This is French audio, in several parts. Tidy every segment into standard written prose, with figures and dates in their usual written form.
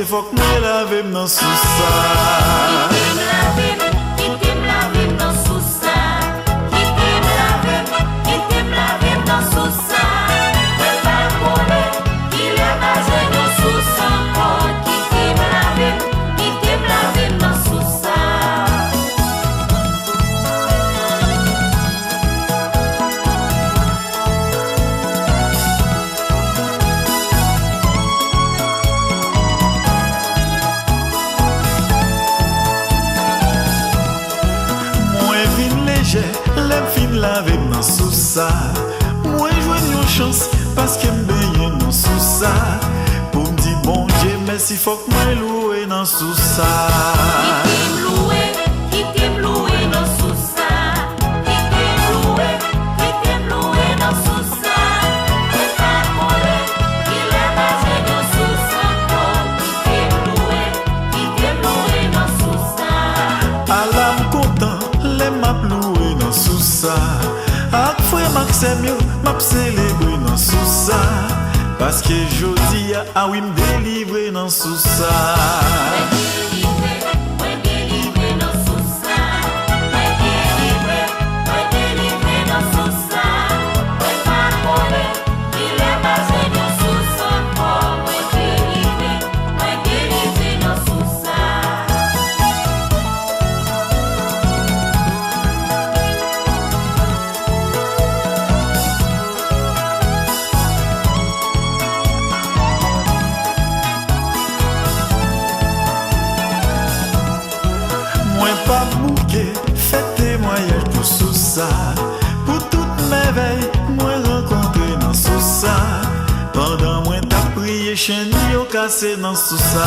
faut que moi lave dans sous ça. L'aime fin laver dans sous ça. Moi joue une chance parce que m'baigne dans sous ça. Pour me dire bon Dieu merci faut que moi louer dans sous ça. Qui t'aime louer dans sous ça. Qui t'aime louer dans sous ça. C'est pas collé, il est basé dans sous ça. Qui t'aime louer dans sous ça. Allah content les m'a louer dans sous ça. Ak frère Maxime m'a célébrer dans sous ça. Parce que jodi a oui me délivrer dans sous ça. Pas bouquet, fait témoignage pour sous ça. Pour toute merveille, moi rencontré dans sous ça. Pendant moi t'as prié, chaîne yo cassé dans sous ça.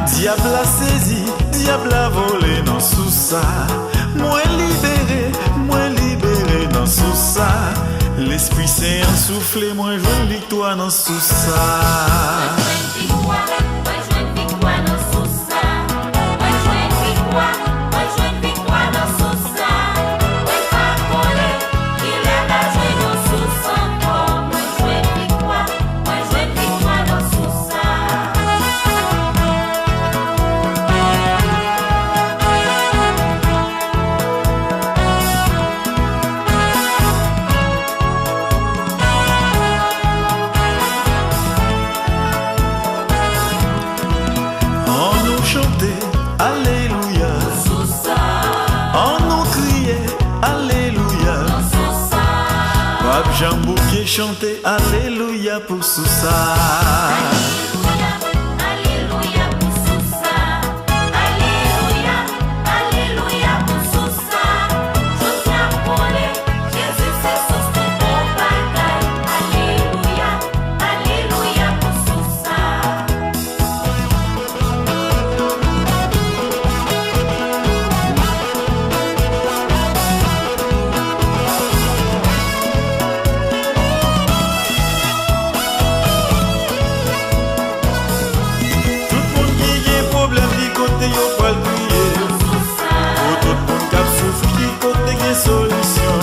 Diable a saisi, diable a volé dans sous ça. Moi libéré dans sous ça. L'Esprit Saint a soufflé, moi je une victoire dans sous ça. Alléluia, on nous criait Alléluia. Pape Jean Bouquet chantait Alléluia pour sous ça. Solution.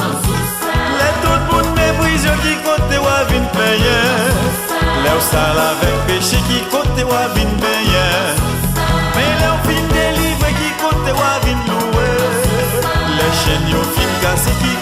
Les tout pour méprise qui côté ou vin payer. Les sale avec péché qui côté ou vin payer. Mais les fin délivre qui côté ou vin louer. Les chaînes yo fin cassé qui